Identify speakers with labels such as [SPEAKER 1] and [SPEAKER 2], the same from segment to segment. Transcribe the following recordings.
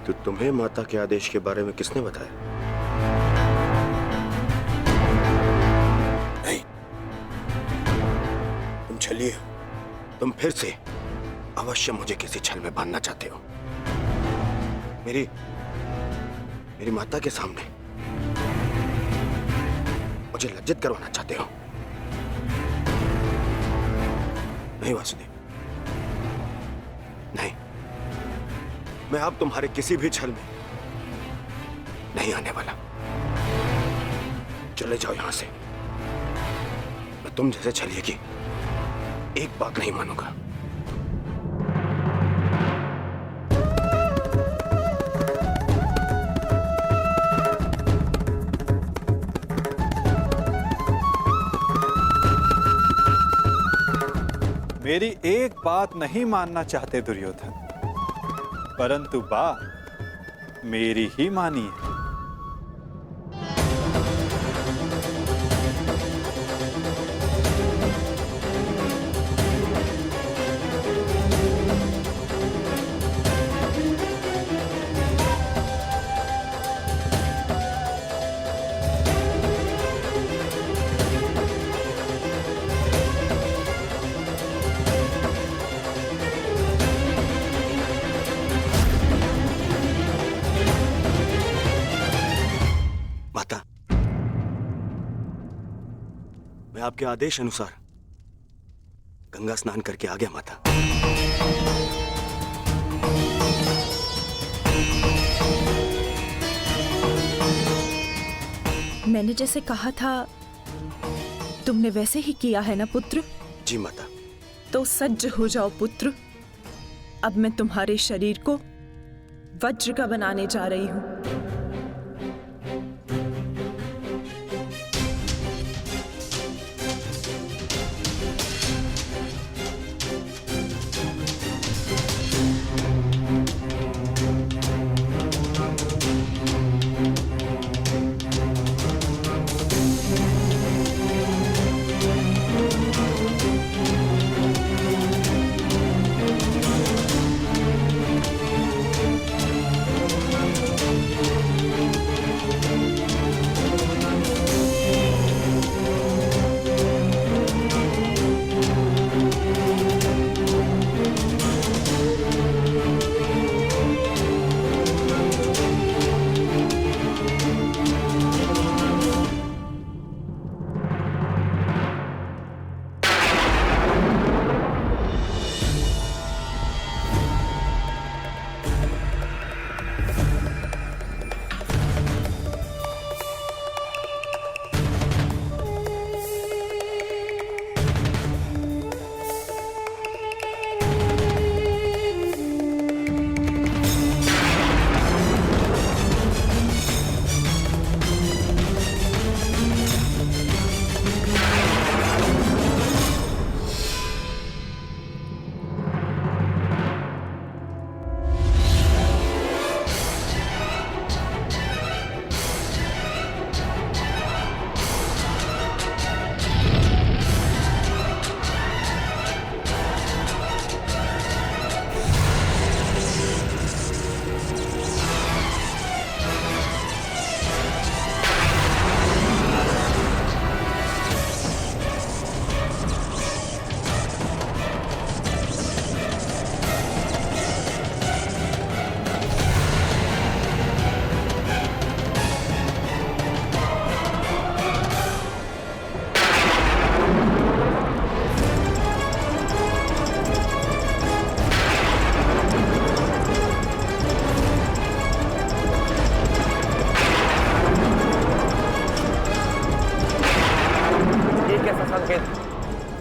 [SPEAKER 1] तो तुम्हें माता के आदेश के बारे में किसने बताया? नहीं, तुम छलिए हो। तुम फिर से अवश्य मुझे किसी छल में बांधना चाहते हो। मेरी माता के सामने मुझे लज्जित करवाना चाहते हो। नहीं वासुदेव, नहीं, मैं अब तुम्हारे किसी भी छल में नहीं आने वाला। चले जाओ यहां से। मैं तुम जैसे छलिए की एक बात नहीं मानूंगा।
[SPEAKER 2] मेरी एक बात नहीं मानना चाहते दुर्योधन, परंतु बात मेरी ही मानिए।
[SPEAKER 1] मैं आपके आदेश अनुसार गंगा स्नान करके आ गया माता।
[SPEAKER 3] मैंने जैसे कहा था तुमने वैसे ही किया है ना पुत्र?
[SPEAKER 1] जी माता।
[SPEAKER 3] तो सज्ज हो जाओ पुत्र। अब मैं तुम्हारे शरीर को वज्र का बनाने जा रही हूं।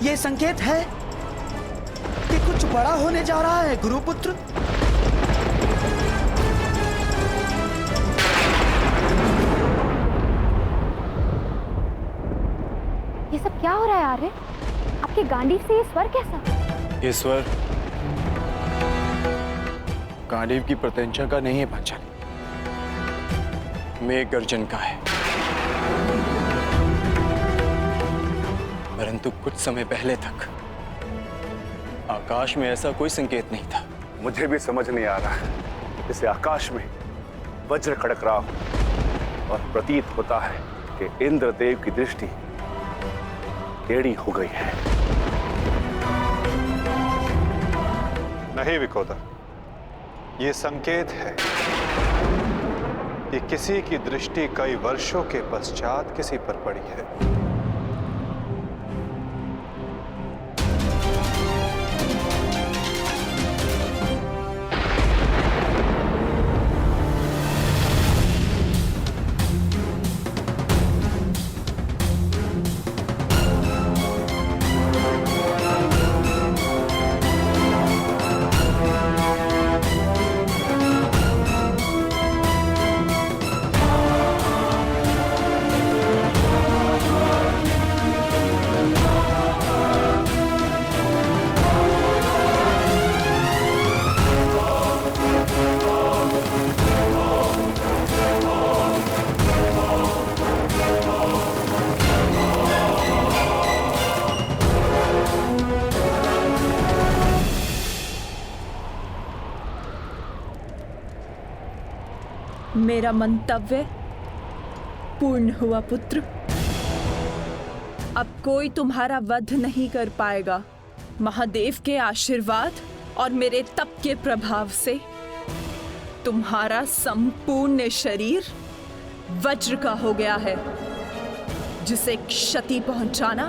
[SPEAKER 4] ये संकेत है कि कुछ बड़ा होने जा रहा है गुरुपुत्र।
[SPEAKER 5] ये सब क्या हो रहा है आर्य? आपके गांडीव से ये स्वर कैसा?
[SPEAKER 2] ये स्वर गांडीव की प्रत्यंचा का नहीं है पांचाली, मेघ गर्जन का है। परंतु कुछ समय पहले तक आकाश में ऐसा कोई संकेत नहीं था।
[SPEAKER 6] मुझे भी समझ नहीं आ रहा है
[SPEAKER 1] जैसे आकाश में वज्र खड़क रहा हो और प्रतीत होता है कि इंद्रदेव की दृष्टि टेढ़ी हो गई है।
[SPEAKER 2] नहीं विकोदर, ये संकेत है कि किसी की दृष्टि कई वर्षों के पश्चात किसी पर पड़ी है।
[SPEAKER 3] मेरा मंतव्य पूर्ण हुआ पुत्र। अब कोई तुम्हारा वध नहीं कर पाएगा। महादेव के आशीर्वाद और मेरे तप के प्रभाव से तुम्हारा संपूर्ण शरीर वज्र का हो गया है, जिसे क्षति पहुंचाना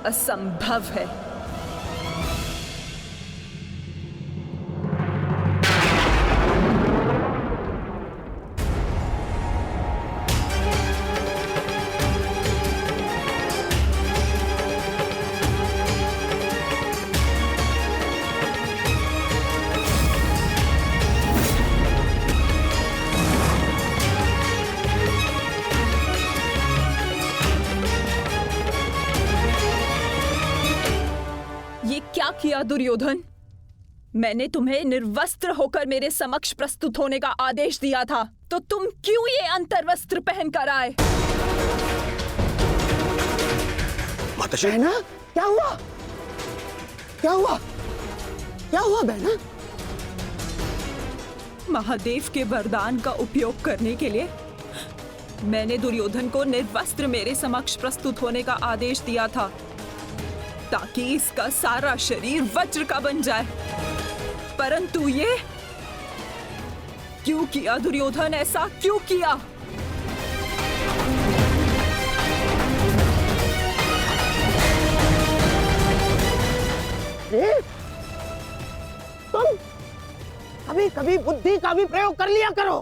[SPEAKER 3] असंभव है। क्या किया दुर्योधन? मैंने तुम्हें निर्वस्त्र होकर मेरे समक्ष प्रस्तुत होने का आदेश दिया था, तो तुम क्यों ये अंतर्वस्त्र पहन कर आए?
[SPEAKER 1] माताश्री,
[SPEAKER 4] बहना, क्या हुआ? क्या हुआ? क्या हुआ बहना?
[SPEAKER 3] महादेव के वरदान का उपयोग करने के लिए मैंने दुर्योधन को निर्वस्त्र मेरे समक्ष प्रस्तुत होने का आदेश दिया था, ताकि इसका सारा शरीर वज्र का बन जाए। परंतु ये क्यों किया दुर्योधन? ऐसा क्यों किया?
[SPEAKER 4] तुम कभी कभी बुद्धि का भी प्रयोग कर लिया करो।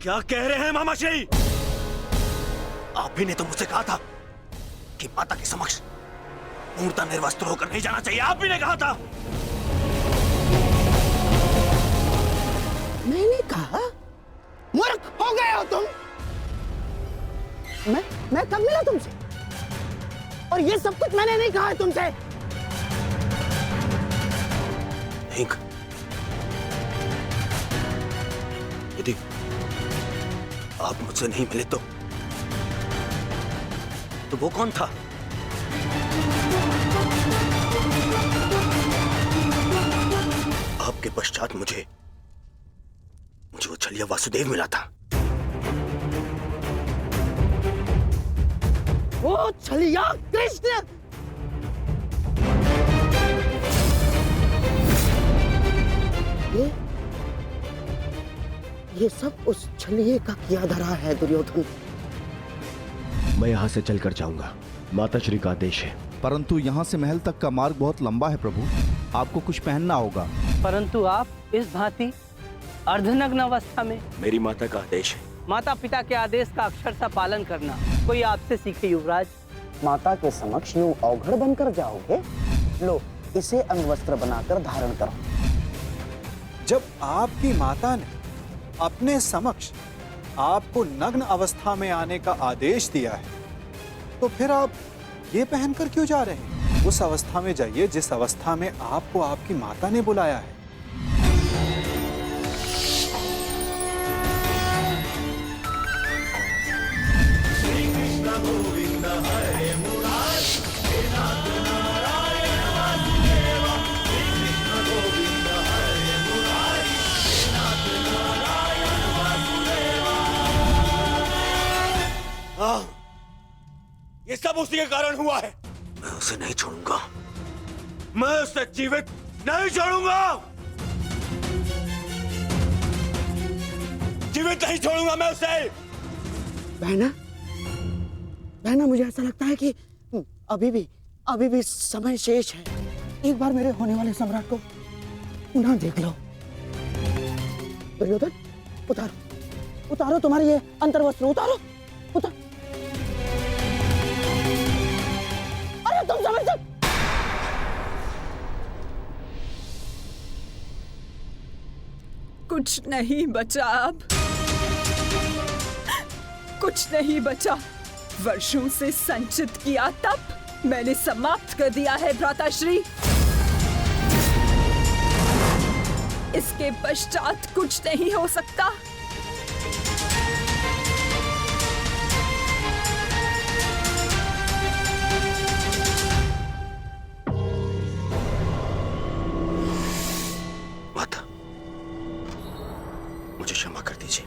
[SPEAKER 1] क्या कह रहे हैं मामाश्री? आप ही ने तो मुझसे कहा था कि माता के समक्ष पूर्णतः निर्वस्त्र होकर नहीं जाना चाहिए। आप ही ने कहा था।
[SPEAKER 4] मैंने कहा? मूर्ख हो गए हो तुम। मैं कब मिला तुमसे? और ये सब कुछ मैंने नहीं कहा है तुमसे।
[SPEAKER 1] नहीं, यदि आप मुझसे नहीं मिले तो वो कौन था? आपके पश्चात मुझे वो छलिया वासुदेव मिला था।
[SPEAKER 4] वो छलिया कृष्ण। ये सब उस छलिए का किया धरा है दुर्योधन।
[SPEAKER 6] मैं यहाँ से चलकर जाऊंगा, माताश्री का आदेश है।
[SPEAKER 7] परंतु यहाँ से महल तक का मार्ग बहुत लंबा है प्रभु, आपको कुछ पहनना होगा।
[SPEAKER 8] परंतु आप इस भांति अर्धनग्न अवस्था में।
[SPEAKER 1] मेरी माता का आदेश है।
[SPEAKER 8] माता पिता के आदेश का अक्षरशः पालन करना कोई आपसे सीखे युवराज।
[SPEAKER 4] माता के समक्ष यूं अवघड़ बनकर जाओगे? लो, इसे अंगवस्त्र बनाकर धारण करो।
[SPEAKER 2] जब आपकी माता ने अपने समक्ष आपको नग्न अवस्था में आने का आदेश दिया है, तो फिर आप ये पहनकर क्यों जा रहे हैं? उस अवस्था में जाइए जिस अवस्था में आपको आपकी माता ने बुलाया है।
[SPEAKER 9] श्री कृष्ण गोविंद हरे मुरारी, हे नाथ नारायण
[SPEAKER 1] हाँ, ये सब उसी के कारण हुआ है। मैं उसे नहीं छोड़ूंगा, मैं उसे जीवित नहीं छोड़ूंगा, जीवित नहीं छोड़ूंगा मैं उसे।
[SPEAKER 4] बहना, बहना, मुझे ऐसा लगता है कि अभी भी समय शेष है। एक बार मेरे होने वाले सम्राट को पुनः देख लो। दुर्योधन, उतारो तुम्हारी ये अंतर्वस्त्र, उतारो। अरे तुम समझ सकते।
[SPEAKER 3] कुछ नहीं बचा अब, कुछ नहीं बचा। वर्षों से संचित किया तप मैंने समाप्त कर दिया है भ्राताश्री। इसके पश्चात कुछ नहीं हो सकता।
[SPEAKER 1] माता, मुझे क्षमा कर दीजिए,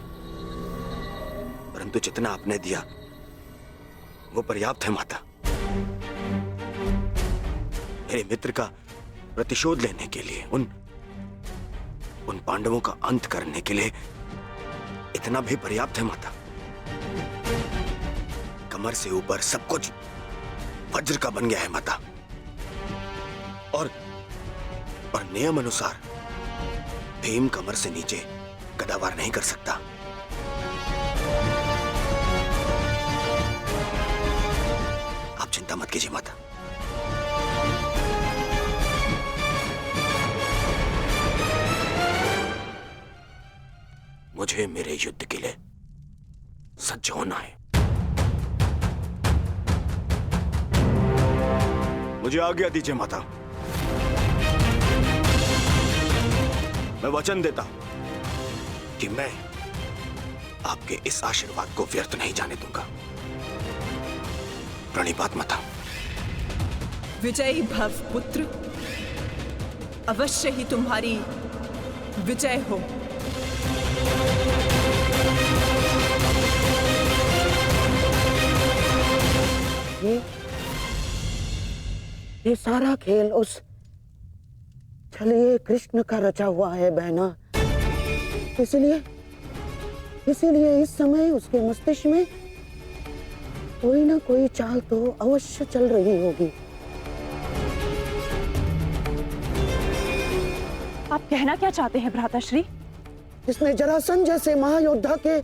[SPEAKER 1] परंतु जितना आपने दिया वो पर्याप्त है माता। मेरे मित्र का प्रतिशोध लेने के लिए, उन पांडवों का अंत करने के लिए इतना भी पर्याप्त है माता। कमर से ऊपर सब कुछ वज्र का बन गया है माता, और नियम अनुसार भीम कमर से नीचे गदावार नहीं कर सकता। आप चिंता मत कीजिए माता। मुझे मेरे युद्ध के लिए सज्ज होना है। मुझे आज्ञा दीजिए माता। मैं वचन देता हूं कि मैं आपके इस आशीर्वाद को व्यर्थ नहीं जाने दूंगा। प्रणिपात माता।
[SPEAKER 3] विजयी भव पुत्र, अवश्य ही तुम्हारी विजय हो।
[SPEAKER 4] ये सारा खेल उस छलिए कृष्ण का रचा हुआ है बहना। इसलिए इस समय उसके मस्तिष्क में कोई ना कोई चाल तो अवश्य चल रही होगी।
[SPEAKER 3] आप कहना क्या चाहते हैं भ्राताश्री?
[SPEAKER 4] जिसने जरासंध जैसे महायोद्धा के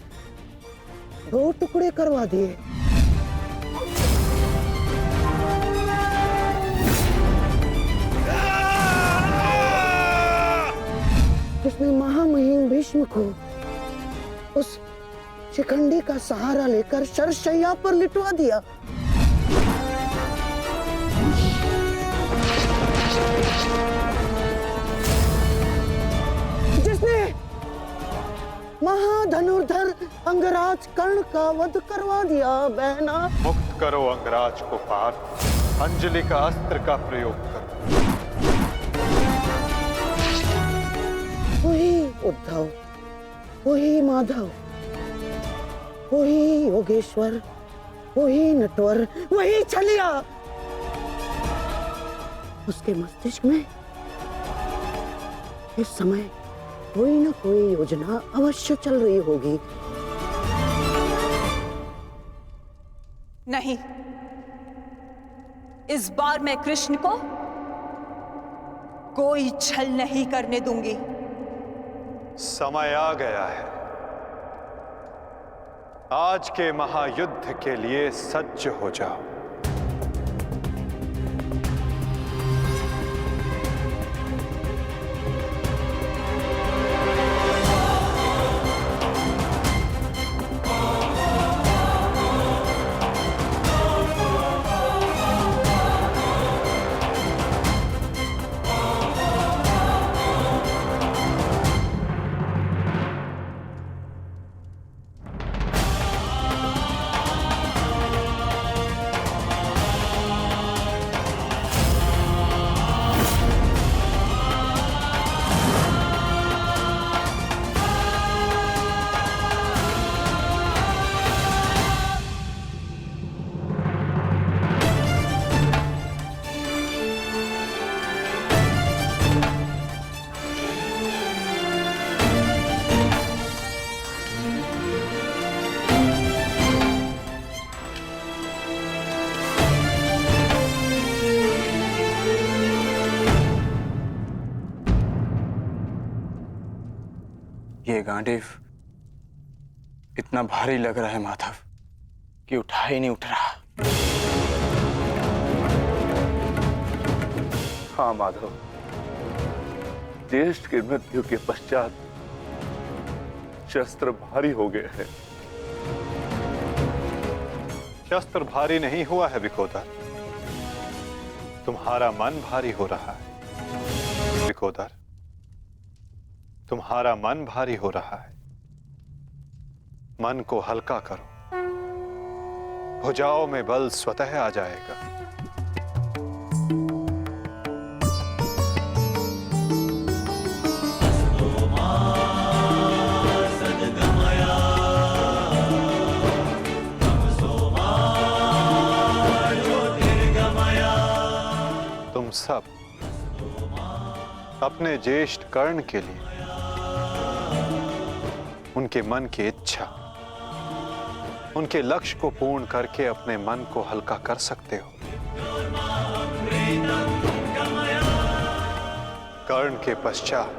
[SPEAKER 4] 2 टुकड़े करवा दिए, जिसने महामहिम भीष्म को उस शिखंडी का सहारा लेकर शरशैया पर लिटवा दिया, जिसने महाधनुर्धर अंगराज कर्ण का वध करवा दिया बहना।
[SPEAKER 9] मुक्त करो अंगराज को पार्थ, अंजलि का अस्त्र का प्रयोग करो।
[SPEAKER 4] वही उद्धव, वही माधव, वही योगेश्वर, वही नटवर, वही छलिया। उसके मस्तिष्क में इस समय कोई ना कोई योजना अवश्य चल रही होगी।
[SPEAKER 3] नहीं, इस बार मैं कृष्ण को कोई छल नहीं करने दूंगी।
[SPEAKER 9] समय आ गया है। आज के महायुद्ध के लिए सज्ज हो जाओ।
[SPEAKER 10] ये गांडीव इतना भारी लग रहा है माधव कि उठा ही नहीं उठ रहा।
[SPEAKER 9] हाँ माधव, ज्येष्ठ की मृत्यु के पश्चात शस्त्र भारी हो गए हैं।
[SPEAKER 11] शस्त्र भारी नहीं हुआ है विकोदर, तुम्हारा मन भारी हो रहा है। विकोदर, तुम्हारा मन भारी हो रहा है। मन को हल्का करो, भुजाओं में बल स्वतः आ जाएगा। तुम सब अपने ज्येष्ठ कर्ण के लिए उनके मन की इच्छा, उनके लक्ष्य को पूर्ण करके अपने मन को हल्का कर सकते हो। कर्ण के पश्चात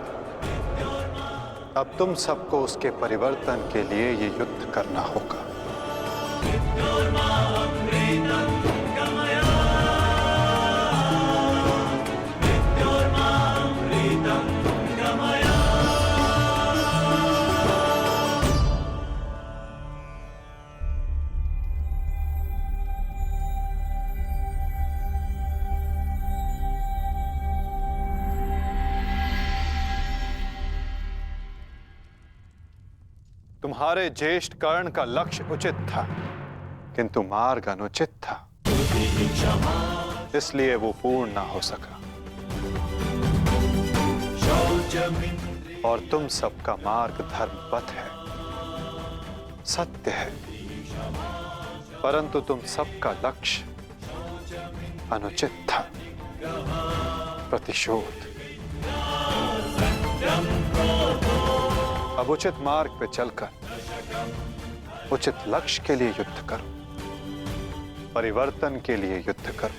[SPEAKER 11] अब तुम सबको उसके परिवर्तन के लिए ये युद्ध करना होगा। तुम्हारे ज्येष्ठ कर्ण का लक्ष्य उचित था, किंतु मार्ग अनुचित था, इसलिए वो पूर्ण ना हो सका। और तुम सबका मार्ग धर्मपथ है, सत्य है, परंतु तुम सबका लक्ष्य अनुचित था, प्रतिशोध। अब उचित मार्ग पे चलकर उचित लक्ष्य के लिए युद्ध करो, परिवर्तन के लिए युद्ध करो,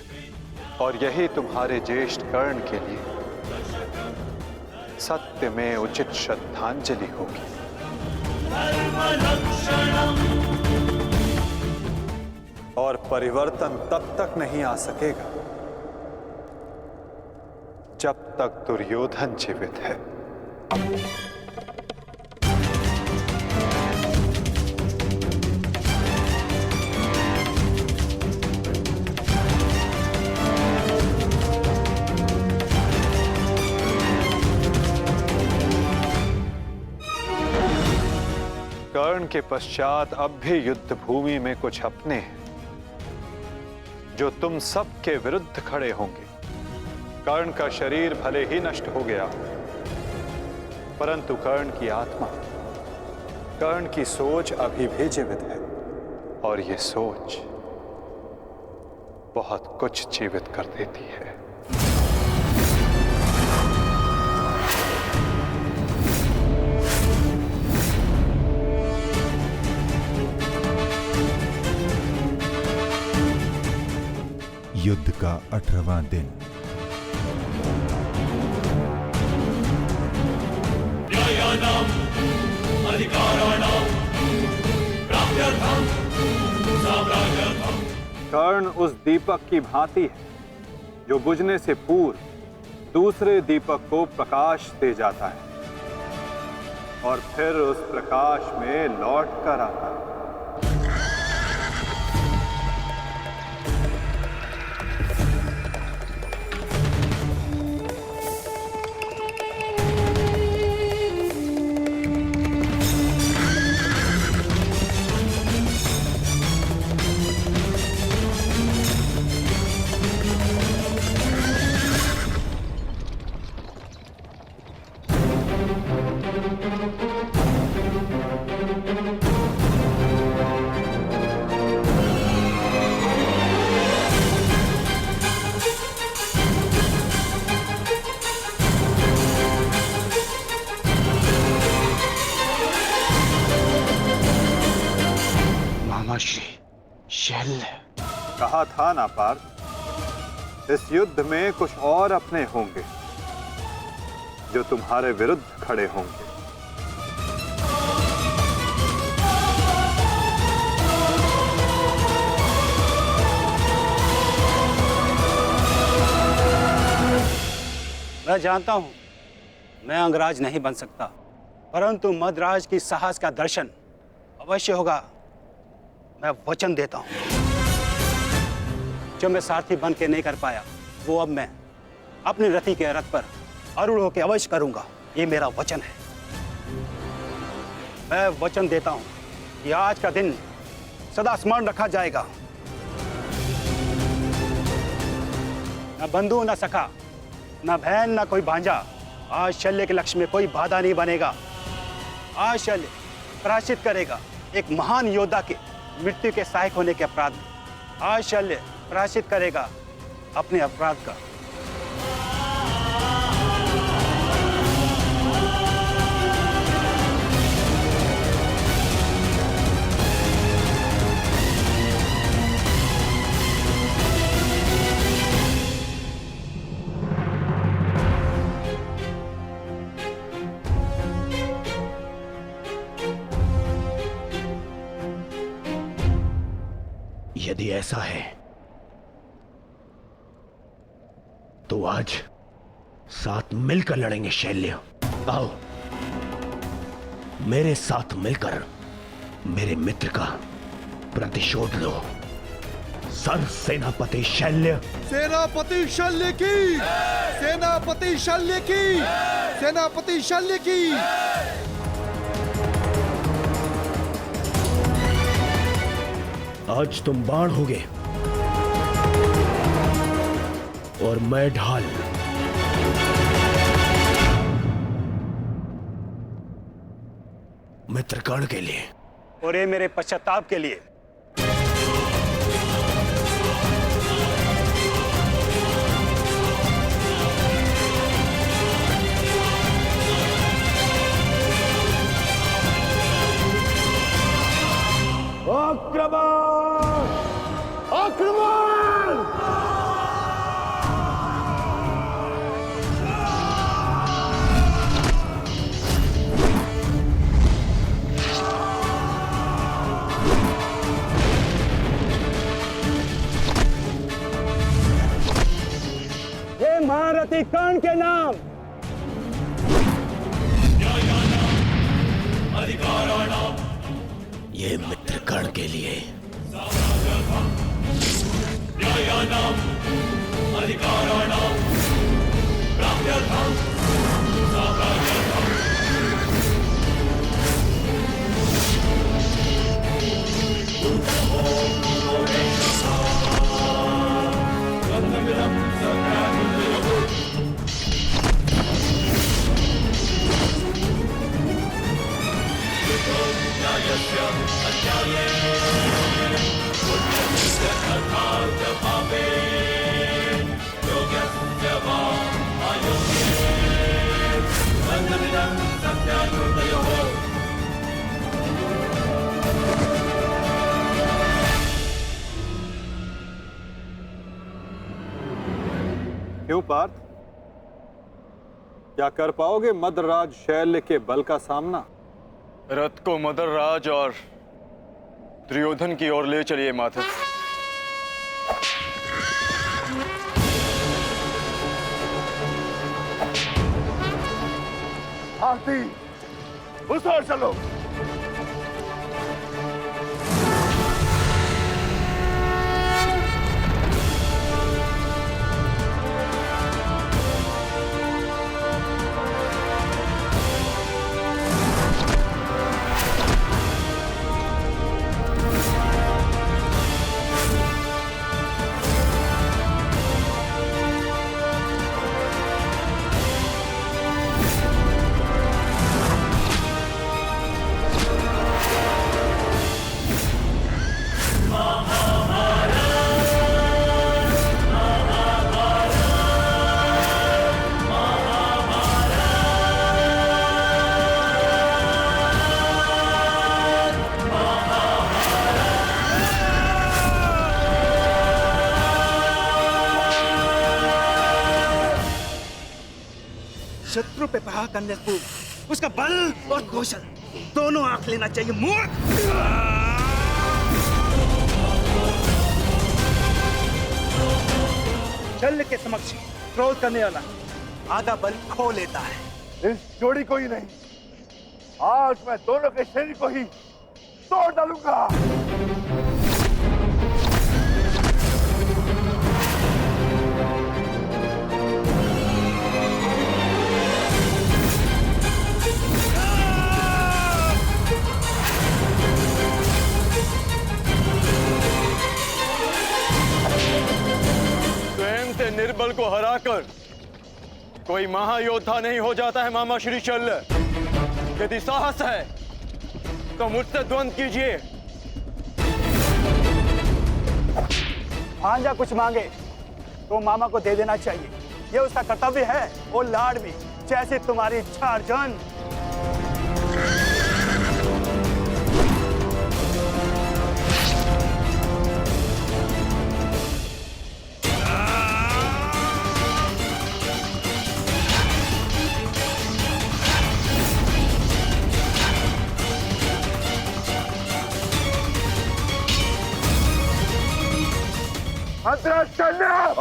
[SPEAKER 11] और यही तुम्हारे ज्येष्ठ कर्ण के लिए सत्य में उचित श्रद्धांजलि होगी। और परिवर्तन तब तक नहीं आ सकेगा जब तक दुर्योधन जीवित है। कर्ण के पश्चात अब भी युद्ध भूमि में कुछ अपने हैं जो तुम सब के विरुद्ध खड़े होंगे। कर्ण का शरीर भले ही नष्ट हो गया, परंतु कर्ण की आत्मा, कर्ण की सोच अभी भी जीवित है, और ये सोच बहुत कुछ जीवित कर देती है।
[SPEAKER 12] युद्ध का 18वां दिन।
[SPEAKER 11] कर्ण उस दीपक की भांति है जो बुझने से पूर्व दूसरे दीपक को प्रकाश दे जाता है और फिर उस प्रकाश में लौट कर आता है। कहा था ना पार्थ, इस युद्ध में कुछ और अपने होंगे जो तुम्हारे विरुद्ध खड़े होंगे।
[SPEAKER 13] मैं जानता हूं मैं अंगराज नहीं बन सकता, परंतु मद्राज की साहस का दर्शन अवश्य होगा। मैं वचन देता हूं, जो मैं सारथी बन के नहीं कर पाया वो अब मैं अपनी रथी के रथ पर आरूढ़ होकर अवश्य करूंगा। ये मेरा वचन है। मैं वचन देता हूं कि आज का दिन सदा स्मरण रखा जाएगा। न बंधु न सखा, न बहन न कोई भांजा, आज शल्य के लक्ष्य में कोई बाधा नहीं बनेगा। आज शल्य प्रायश्चित करेगा एक महान योद्धा के मृत्यु के सहायक होने के अपराध में। आज शल्य प्रायश्चित करेगा अपने अपराध का।
[SPEAKER 6] यदि ऐसा है तो आज साथ मिलकर लड़ेंगे शैल्य। आओ मेरे साथ मिलकर मेरे मित्र का प्रतिशोध लो। सर सेनापति शैल्य।
[SPEAKER 14] सेनापति शल्य की, सेनापति शल्य की, सेनापति शल्य की।
[SPEAKER 6] आज तुम बाण होगे और मैं ढाल। मित्रगण के लिए
[SPEAKER 13] और ये मेरे पश्चाताप के लिए।
[SPEAKER 14] आक्रमण! आक्रमण!
[SPEAKER 13] हे महारथी कर्ण के नाम,
[SPEAKER 6] ये मित्रगण के लिए।
[SPEAKER 11] क्यों पार्थ, क्या कर पाओगे मद्रराज शैल्य के बल का सामना?
[SPEAKER 10] रथ को मद्रराज और दुर्योधन की ओर ले चलिए माधव।
[SPEAKER 14] हाथी उस ओर चलो।
[SPEAKER 13] शत्रु पे प्रहार करने से पूर्व उसका बल और कौशल दोनों आंख लेना चाहिए। मूर्ख! शल्य के समक्ष क्रोध करने वाला आधा बल खो लेता है।
[SPEAKER 14] इस जोड़ी को ही नहीं, आज मैं दोनों के शरीर को ही तोड़ डालूंगा।
[SPEAKER 10] स्वयं से निर्बल को हराकर कोई महायोद्धा नहीं हो जाता है मामा श्री शल्य। यदि साहस है तो मुझसे द्वंद्व कीजिए।
[SPEAKER 13] भांजा कुछ मांगे तो मामा को दे देना चाहिए, ये उसका कर्तव्य है। और लाड भी जैसे तुम्हारी इच्छा अर्जुन।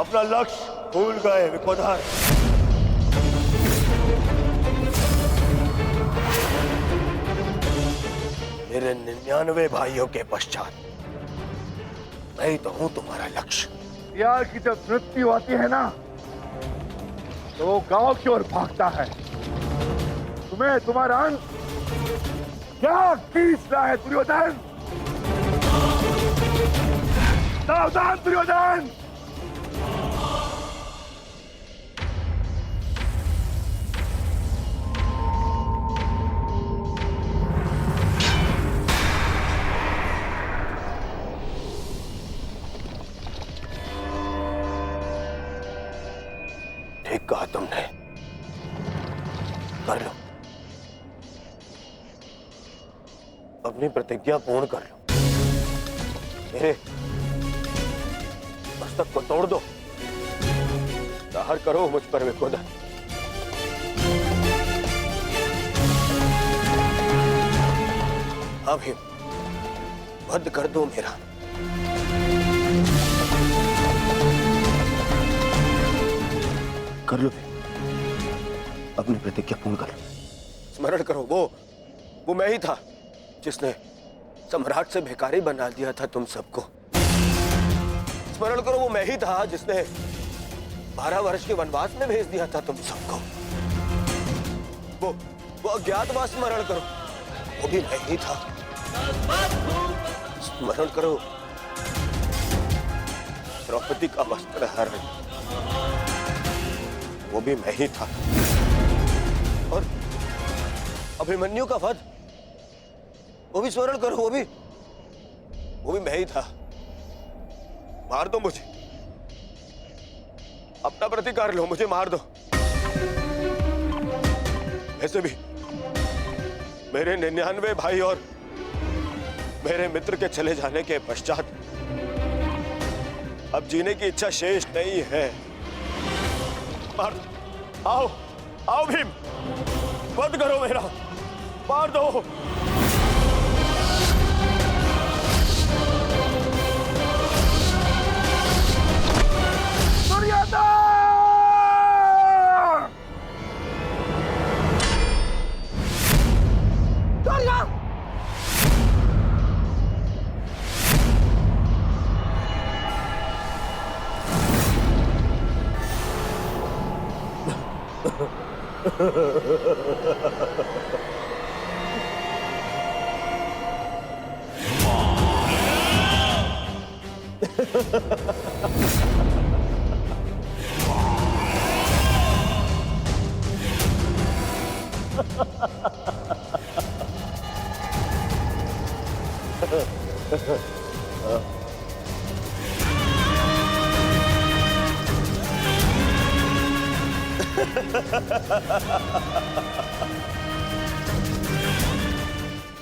[SPEAKER 6] अपना लक्ष्य भूल गए विकोधर। मेरे 99 भाइयों के पश्चात मैं तो हूं तुम्हारा लक्ष्य।
[SPEAKER 14] यार की जब मृत्यु आती है ना तो वो गांव की ओर भागता है। तुम्हें तुम्हारा अंत क्या खींचना है दुर्योधन? सावधान दुर्योधन!
[SPEAKER 6] ठीक कहा तुमने, कर लो, अपनी प्रतिज्ञा पूर्ण कर लो। मेरे मस्तक को तोड़ दो, दाहर करो मुझ पर विकोधर। अभी वध कर दो मेरा। कर लो, अपनी प्रतिज्ञा पूर्ण कर लो। स्मरण करो, वो मैं ही था जिसने सम्राट से भिखारी बना दिया था तुम सबको। स्मरण करो, वो मैं ही था जिसने 12 वर्ष के वनवास में भेज दिया था तुम सबको। वो अज्ञातवास स्मरण करो, वो भी मैं ही था। स्मरण करो, द्रौपदी का वस्त्र हरण, वो भी मैं ही था। और अभिमन्यु का वध, वो भी स्मरण करो, वो भी मैं ही था। मार दो मुझे, अपना प्रतिकार लो, मुझे मार दो। ऐसे भी मेरे 99 भाई और मेरे मित्र के चले जाने के पश्चात अब जीने की इच्छा शेष नहीं है। मार दो, आओ भीम, वध करो मेरा, मार दो।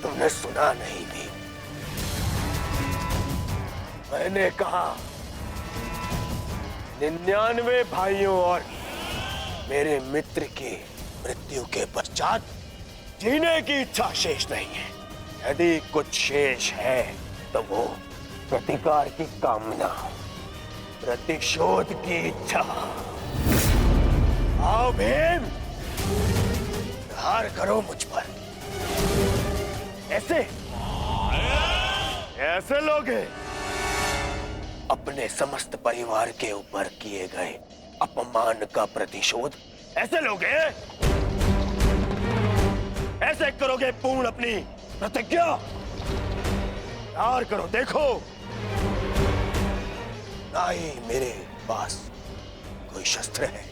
[SPEAKER 6] तुमने सुना नहीं भी, मैंने कहा 99 भाइयों और मेरे मित्र की मृत्यु के पश्चात जीने की इच्छा शेष नहीं है। यदि कुछ शेष है तो वो प्रतिकार की कामना, प्रतिशोध की इच्छा। आओ भीम, प्रहार करो मुझ पर। ऐसे ऐसे लोग हैं अपने समस्त परिवार के ऊपर किए गए अपमान का प्रतिशोध। ऐसे लोग हैं, ऐसे करोगे पूर्ण अपनी प्रतिज्ञा। प्रहार करो, देखो। ना ही मेरे पास कोई शस्त्र है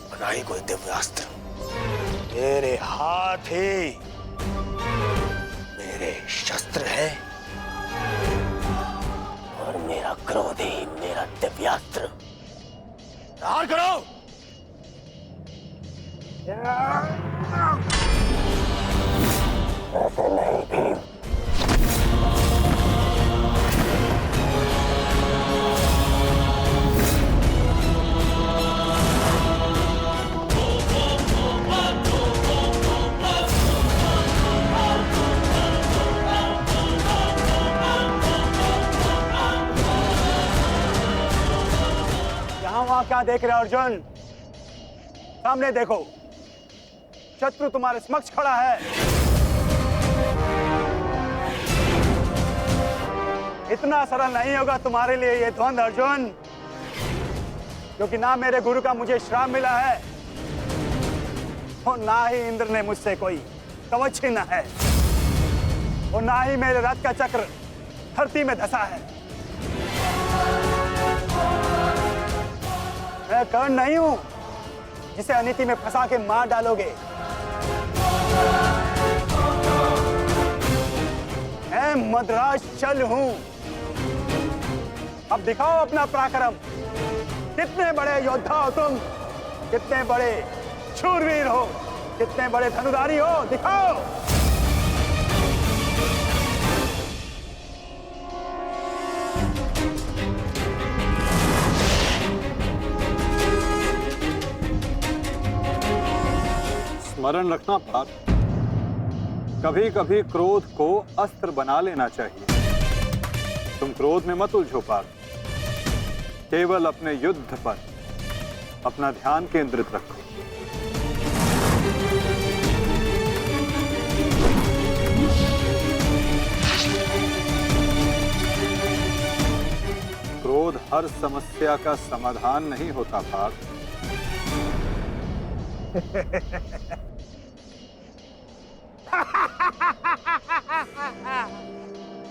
[SPEAKER 6] और ना ही कोई दिव्यास्त्र। मेरे हाथ ही मेरे शस्त्र है और मेरा क्रोध ही मेरा दिव्यास्त्र। प्रहार करो। ऐसे नहीं भीम।
[SPEAKER 13] वहां क्या देख रहे हो अर्जुन? सामने देखो, शत्रु तुम्हारे समक्ष खड़ा है। इतना सरल नहीं होगा तुम्हारे लिए ये द्वंद अर्जुन, क्योंकि ना मेरे गुरु का मुझे श्राप मिला है और ना ही इंद्र ने मुझसे कोई कवच छीना है और ना ही मेरे रथ का चक्र धरती में धंसा है। मैं कर्ण नहीं हूं जिसे अनीति में फंसा के मार डालोगे। मैं मद्राज चल हूं। अब दिखाओ अपना पराक्रम। कितने बड़े योद्धा हो तुम, कितने बड़े शूरवीर हो, कितने बड़े धनुधारी हो, दिखाओ।
[SPEAKER 11] स्मरण रखना पार्थ, कभी कभी क्रोध को अस्त्र बना लेना चाहिए। तुम क्रोध में मत उलझो पार्थ, केवल अपने युद्ध पर अपना ध्यान केंद्रित रखो। क्रोध हर समस्या का समाधान नहीं होता पार्थ।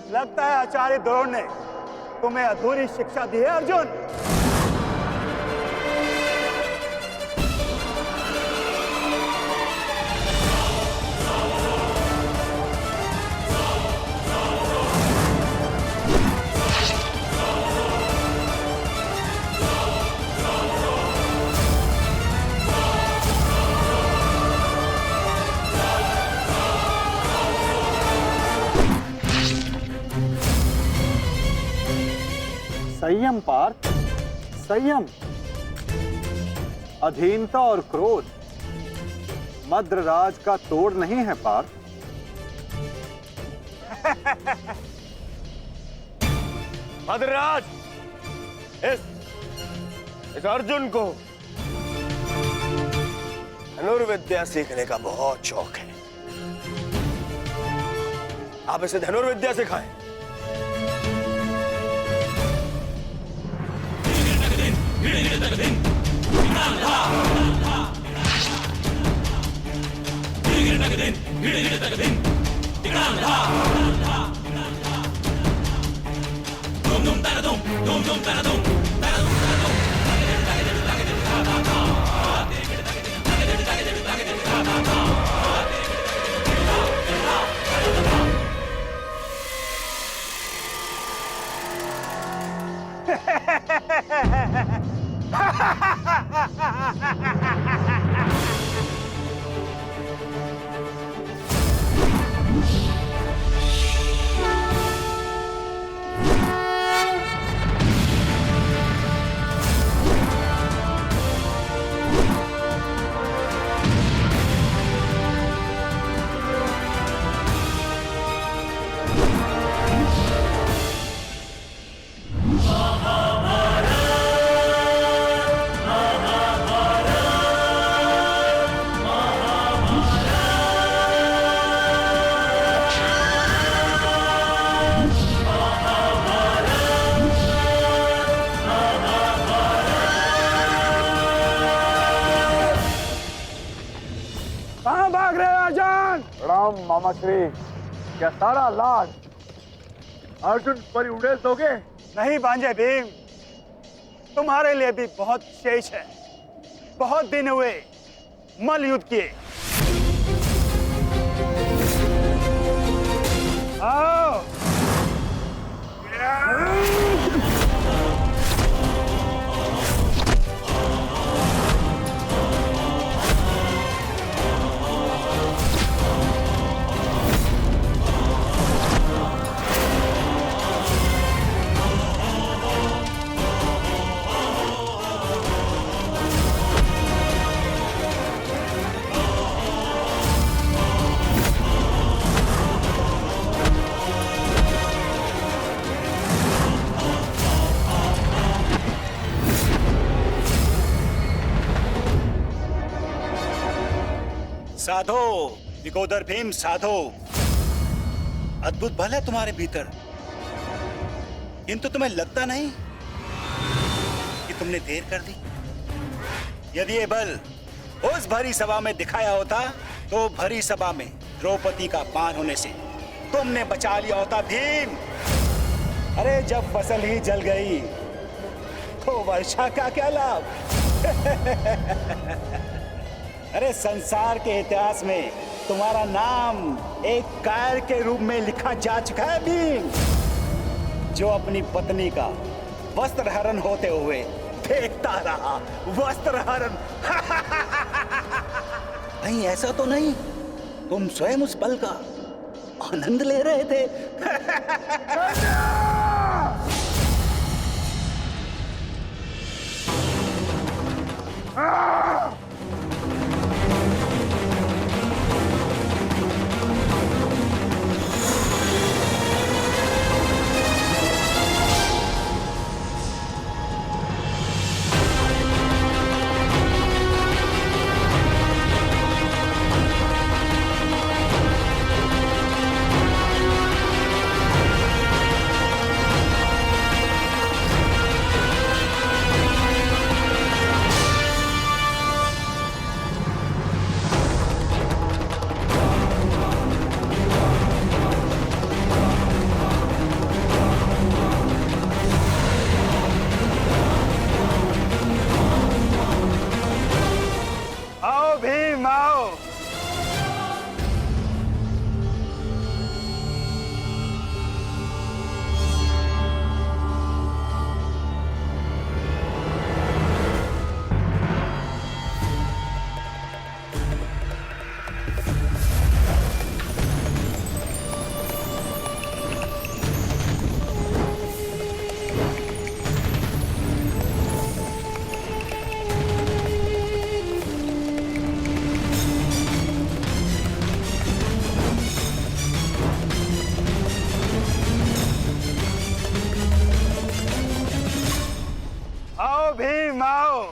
[SPEAKER 13] लगता है आचार्य द्रोण ने तुम्हें अधूरी शिक्षा दी है अर्जुन।
[SPEAKER 11] संयम पार्थ, संयम। अधीनता और क्रोध मद्रराज का तोड़ नहीं है पार्थ।
[SPEAKER 6] मद्रराज, इस अर्जुन को धनुर्विद्या सीखने का बहुत शौक है। आप इसे धनुर्विद्या सिखाएं।
[SPEAKER 14] राम मामा श्री, क्या सारा लाज अर्जुन पर उड़ेल दोगे?
[SPEAKER 13] नहीं भांजे भीम, तुम्हारे लिए भी बहुत शेष है। बहुत दिन हुए मल युद्ध किए। आओ। साधो विकोदर भीम, साधो। अद्भुत बल है तुम्हारे भीतर, किंतु तुम्हें लगता नहीं कि तुमने देर कर दी। यदि ये बल उस भरी सभा में दिखाया होता तो भरी सभा में द्रौपदी का अपमान होने से तुमने बचा लिया होता भीम। अरे जब फसल ही जल गई तो वर्षा का क्या लाभ? अरे संसार के इतिहास में तुम्हारा नाम एक कायर के रूप में लिखा जा चुका है भीम, जो अपनी पत्नी का वस्त्र हरण होते हुए देखता रहा। वस्त्र हरण। नहीं, ऐसा तो नहीं, तुम स्वयं उस पल का आनंद ले रहे थे। भीम आओ।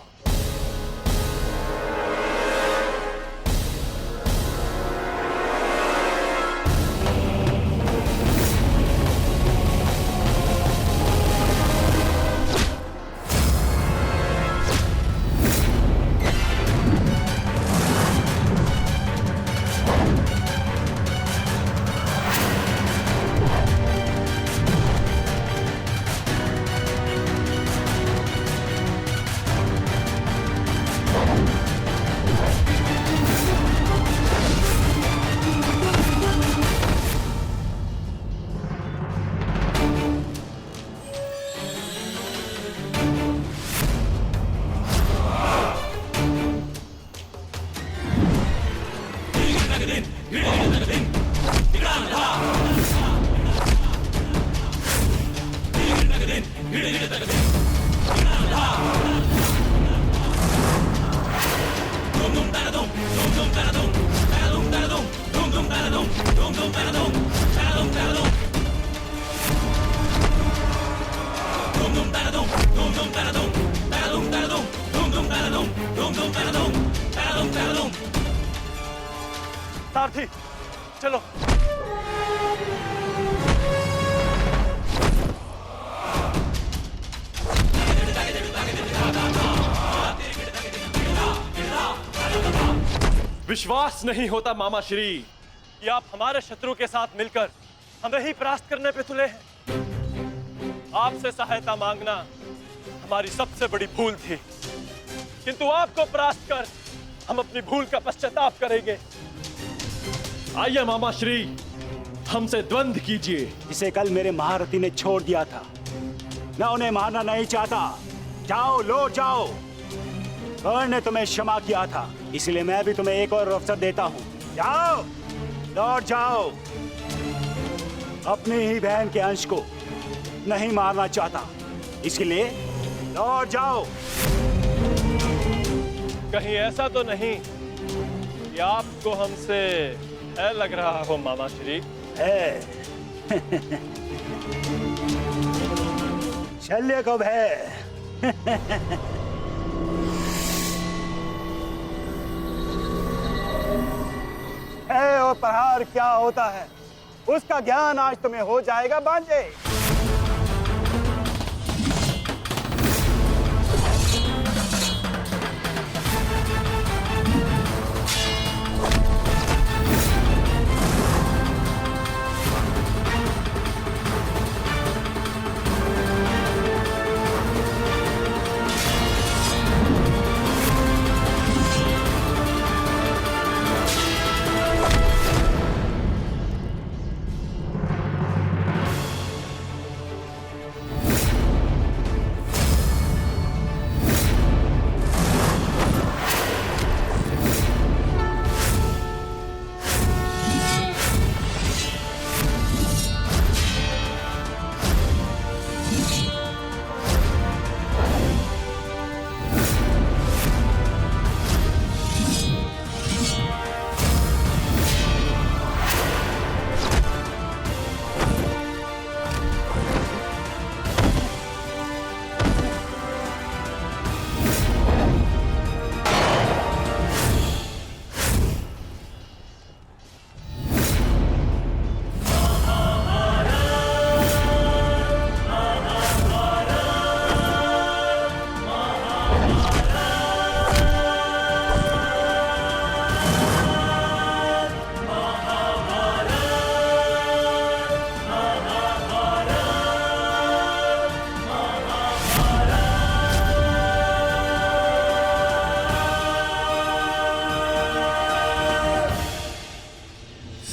[SPEAKER 10] सारथी चलो। विश्वास नहीं होता मामा श्री, कि आप हमारे शत्रु के साथ मिलकर हमें ही परास्त करने पे तुले हैं। आपसे सहायता मांगना हमारी सबसे बड़ी भूल थी, किंतु आपको परास्त कर हम अपनी भूल का पश्चाताप करेंगे। आइए मामा श्री, हमसे द्वंद्व कीजिए।
[SPEAKER 13] जिसे कल मेरे महारथी ने छोड़ दिया था, मैं उन्हें मारना नहीं चाहता। जाओ, लौट जाओ। कर्ण ने तुम्हें क्षमा किया था, इसलिए मैं भी तुम्हें एक और अवसर देता हूं। जाओ, लौट जाओ। अपनी ही बहन के अंश को नहीं मारना चाहता, इसलिए लौट जाओ।
[SPEAKER 10] कहीं ऐसा तो नहीं कि आपको हमसे है लग रहा हो मामा श्री?
[SPEAKER 13] है। शल्य को है। और प्रहार क्या होता है उसका ज्ञान आज तुम्हें हो जाएगा बांझे।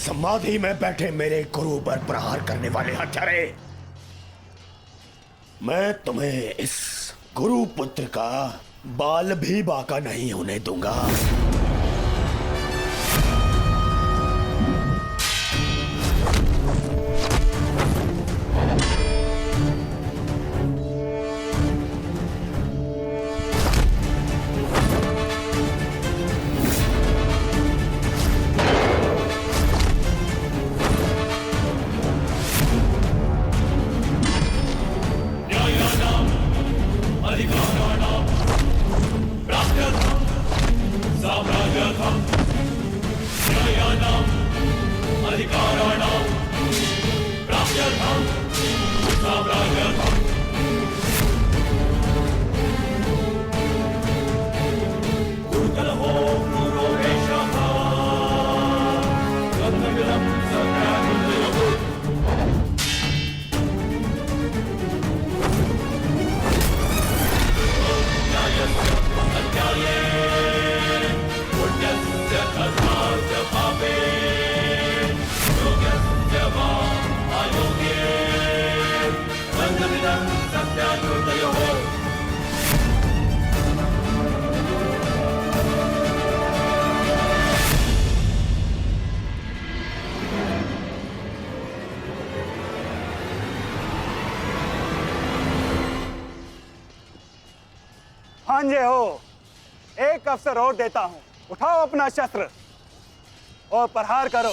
[SPEAKER 1] समाधि में बैठे मेरे गुरु पर प्रहार करने वाले हत्यारे, मैं तुम्हें इस गुरु पुत्र का बाल भी बाका नहीं होने दूंगा।
[SPEAKER 13] भांजे हो, एक अवसर और देता हूं। उठाओ अपना शस्त्र और प्रहार करो।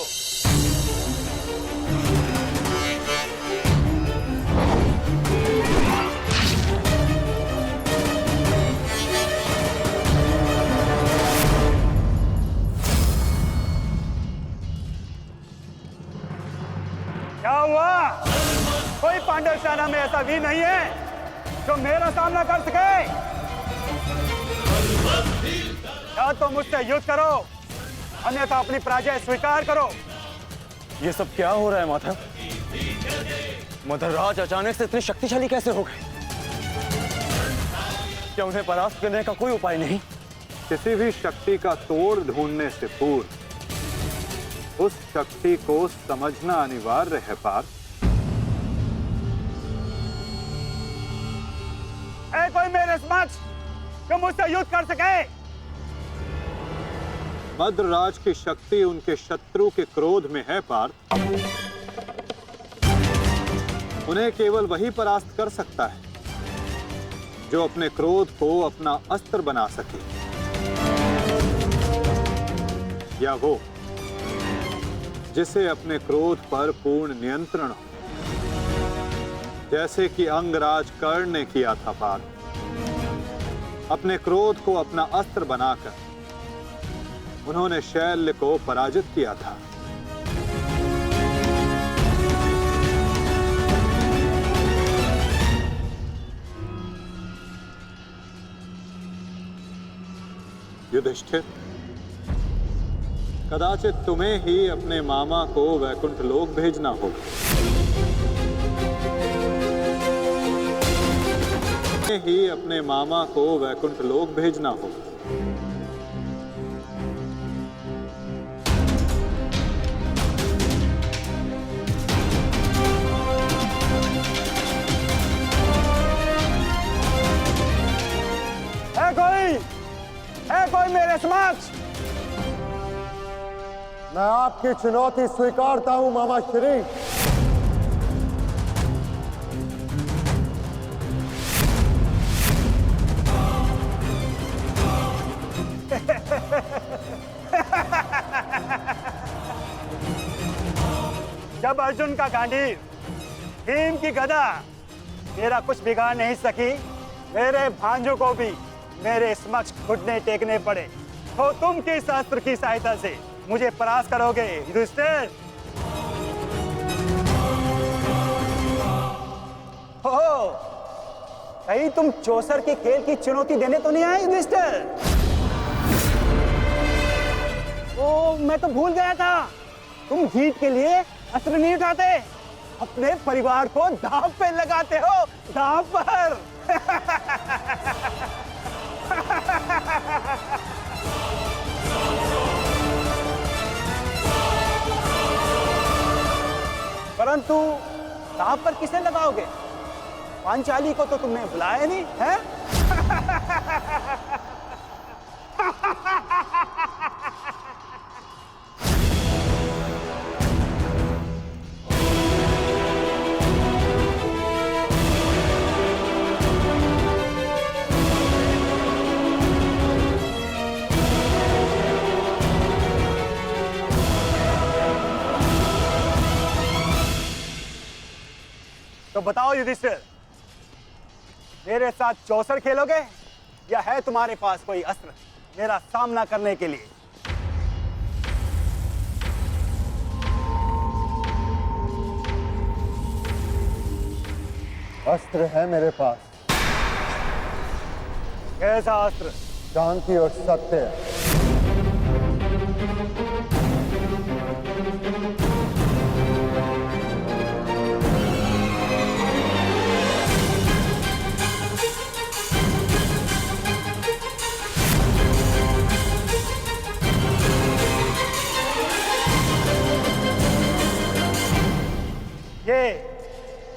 [SPEAKER 13] क्या हुआ? कोई पांडव सेना में ऐसा भी नहीं है जो मेरा सामना कर सके। या तो मुझसे युद्ध करो, अन्यथा अपनी पराजय स्वीकार करो।
[SPEAKER 6] ये सब क्या हो रहा है माता? मदरराज अचानक से इतने शक्तिशाली कैसे हो गए? क्या उन्हें परास्त करने का कोई उपाय नहीं?
[SPEAKER 11] किसी भी शक्ति का तोड़ ढूंढने से पूर्व उस शक्ति को समझना अनिवार्य है पार्थ।
[SPEAKER 13] कोई मेरे समक्ष जो मुझसे युद्ध कर सके?
[SPEAKER 11] मद्रराज की शक्ति उनके शत्रु के क्रोध में है पार्थ। उन्हें केवल वही परास्त कर सकता है जो अपने क्रोध को अपना अस्त्र बना सके, या वो जिसे अपने क्रोध पर पूर्ण नियंत्रण हो, जैसे कि अंगराज कर्ण ने किया था पार्थ। अपने क्रोध को अपना अस्त्र बनाकर उन्होंने शैल्य को पराजित किया था। युधिष्ठिर, कदाचित तुम्हें ही अपने मामा को वैकुंठ लोक भेजना होगा। तुम्हें ही अपने मामा को वैकुंठ लोक भेजना होगा।
[SPEAKER 13] है कोई मेरे समक्ष?
[SPEAKER 14] मैं आपकी चुनौती स्वीकारता हूं मामा श्री।
[SPEAKER 13] जब अर्जुन का गांडीव, भीम की गदा मेरा कुछ बिगाड़ नहीं सकी, मेरे भांजों को भी मेरे समक्ष घुटने टेकने पड़े, तो तुम किस अस्त्र की सहायता से मुझे परास्त करोगे युधिष्ठिर? हो, कहीं तुम चौसर के खेल की चुनौती देने तो नहीं आए युधिष्ठिर? ओ, मैं तो भूल गया था, तुम जीत के लिए अस्त्र नहीं उठाते, अपने परिवार को दांव पे लगाते हो, दांव पर। परंतु दांव पर किसे लगाओगे? पांचाली को तो तुमने बुलाया नहीं है? तो बताओ युधिष्ठिर, मेरे साथ चौसर खेलोगे या है तुम्हारे पास कोई अस्त्र मेरा सामना करने के लिए?
[SPEAKER 14] अस्त्र है मेरे पास।
[SPEAKER 13] कैसा अस्त्र?
[SPEAKER 14] शांति और सत्य।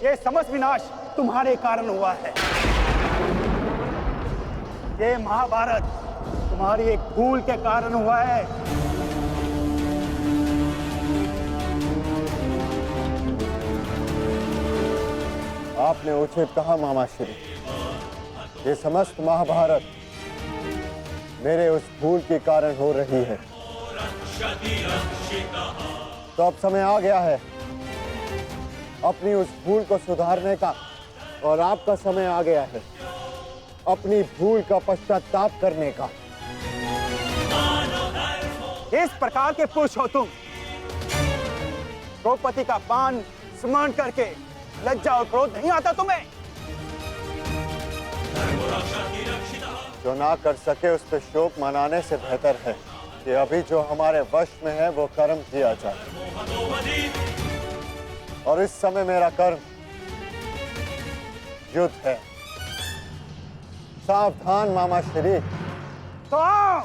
[SPEAKER 13] ये समस्त विनाश तुम्हारे कारण हुआ है। ये महाभारत तुम्हारी एक भूल के कारण हुआ है।
[SPEAKER 14] आपने उचित कहा मामा श्री। ये समस्त महाभारत मेरे उस भूल के कारण हो रही है। तो अब समय आ गया है अपनी उस भूल को सुधारने का, और आपका समय आ गया है अपनी भूल का पश्चाताप करने का।
[SPEAKER 13] इस प्रकार के पुरुष हो तुम, द्रौपदी का पान स्मरण करके लज्जा और क्रोध नहीं आता तुम्हें?
[SPEAKER 14] जो ना कर सके उस पर शोक मनाने से बेहतर है कि अभी जो हमारे वश में है वो कर्म किया जाए, और इस समय मेरा कर्म युद्ध है। सावधान मामा श्री।
[SPEAKER 11] तो आओ,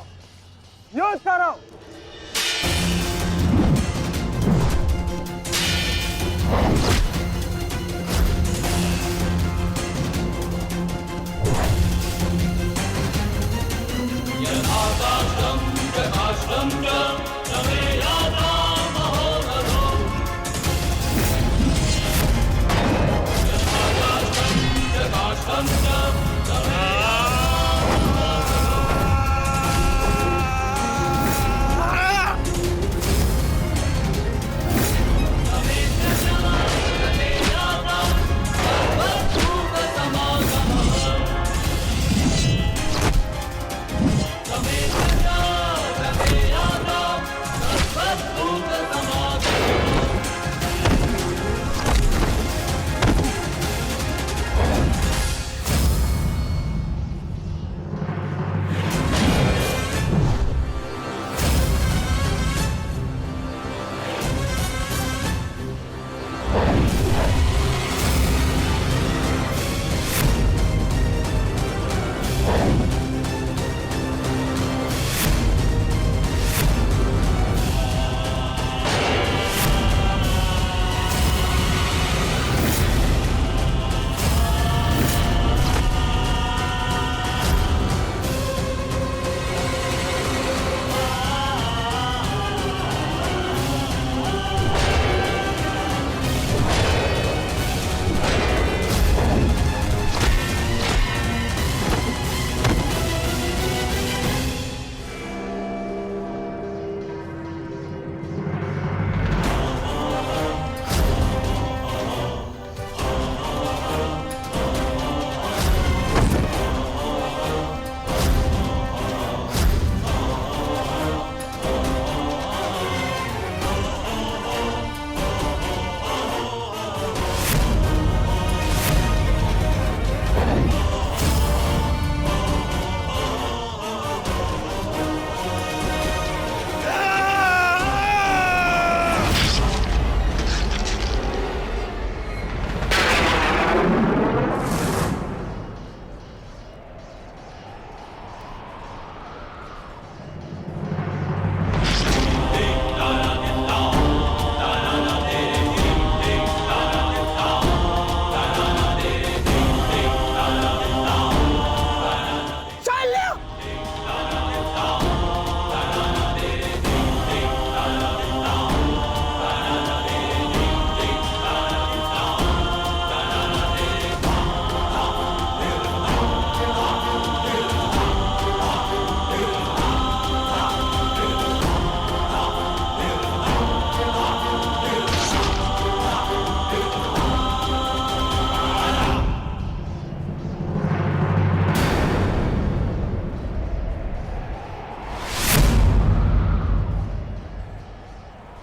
[SPEAKER 11] युद्ध करो।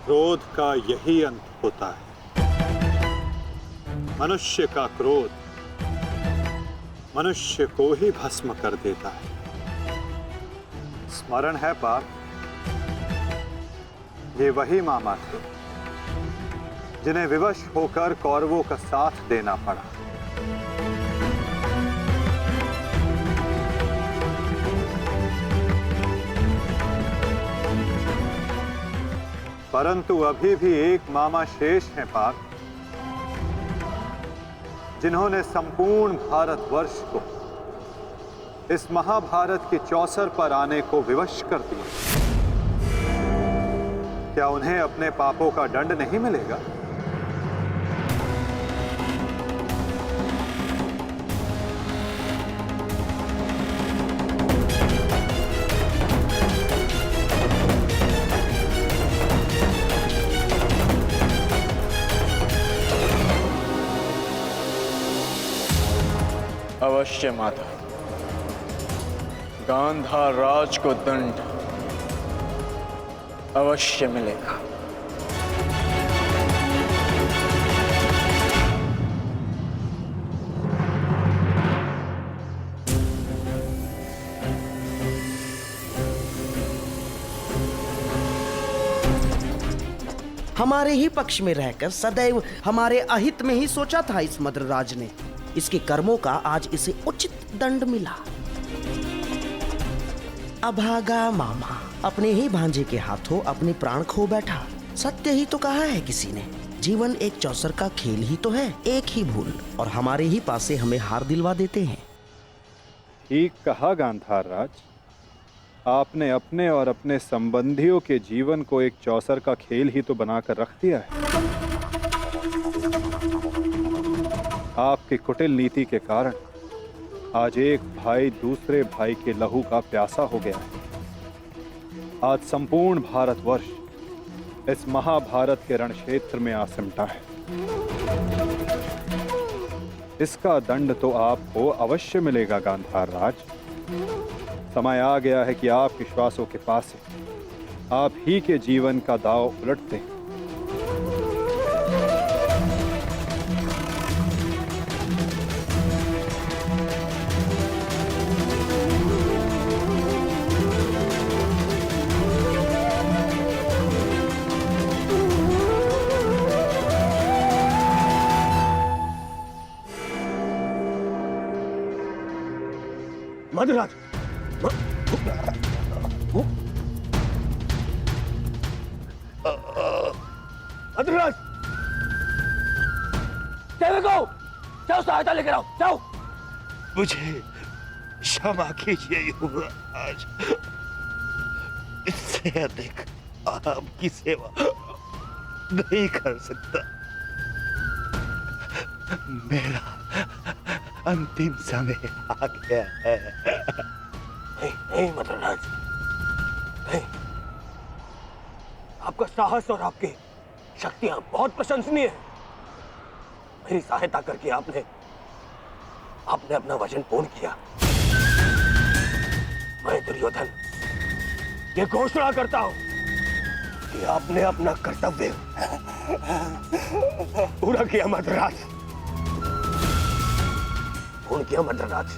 [SPEAKER 11] क्रोध का यही अंत होता है। मनुष्य का क्रोध मनुष्य को ही भस्म कर देता है। स्मरण है पार्थ, ये वही मामा थे जिन्हें विवश होकर कौरवों का साथ देना पड़ा। परंतु अभी भी एक मामा शेष हैं पार्थ, जिन्होंने संपूर्ण भारतवर्ष को इस महाभारत की चौसर पर आने को विवश कर दिया। क्या उन्हें अपने पापों का दंड नहीं मिलेगा?
[SPEAKER 15] अवश्य माता, गांधार राज को दंड अवश्य मिलेगा।
[SPEAKER 4] हमारे ही पक्ष में रहकर सदैव हमारे अहित में ही सोचा था इस मद्रराज ने। इसके कर्मों का आज इसे उचित दंड मिला। अभागा मामा अपने ही भांजे के हाथों अपने प्राण खो बैठा। सत्य ही तो कहा है किसी ने, जीवन एक चौसर का खेल ही तो है, एक ही भूल और हमारे ही पासे हमें हार दिलवा देते हैं।
[SPEAKER 11] ठीक कहा गांधार राज, आपने अपने और अपने संबंधियों के जीवन को एक चौसर का खेल ही तो बनाकर रख दिया है। आपकी कुटिल नीति के कारण आज एक भाई दूसरे भाई के लहू का प्यासा हो गया है। आज संपूर्ण भारतवर्ष इस महाभारत के रण क्षेत्र में आ सिमटा है। इसका दंड तो आपको अवश्य मिलेगा गांधार राज। समय आ गया है कि आप विश्वासों के पास आप ही के जीवन का दांव उलट दें।
[SPEAKER 6] मधुराज, मधुराज, जाओ सहायता लेकर आओ, जाओ।
[SPEAKER 12] मुझे क्षमा कीजिए युवराज, इससे अधिक आपकी सेवा नहीं कर सकता। मेरा अंतिम समय आ गया है।
[SPEAKER 6] नहीं मधुराज, नहीं। आपका साहस और आपकी शक्तियां बहुत प्रशंसनीय है। मेरी सहायता करके आपने अपना वचन पूर्ण किया। मैं दुर्योधन ये घोषणा करता हूं कि आपने अपना कर्तव्य पूरा किया मद्रराज, पूर्ण किया मद्रराज।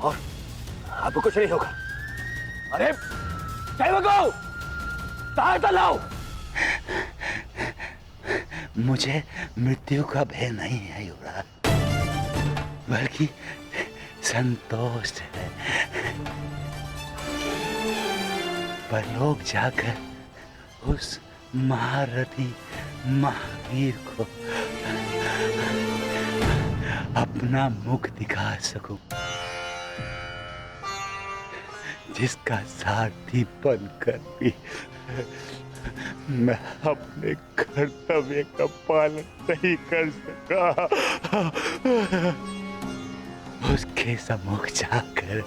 [SPEAKER 6] और आपको कुछ नहीं होगा। अरे सेवकों, सहायता लाओ।
[SPEAKER 12] मुझे मृत्यु का भय नहीं है युवराज, बल्कि संतोष है। परलोक जाकर उस महारथी महावीर को अपना मुख दिखा सकूं, जिसका सारथी बनकर भी मैं अपने कर्तव्य का पालन नहीं कर सका। उसके सम्मुख जाकर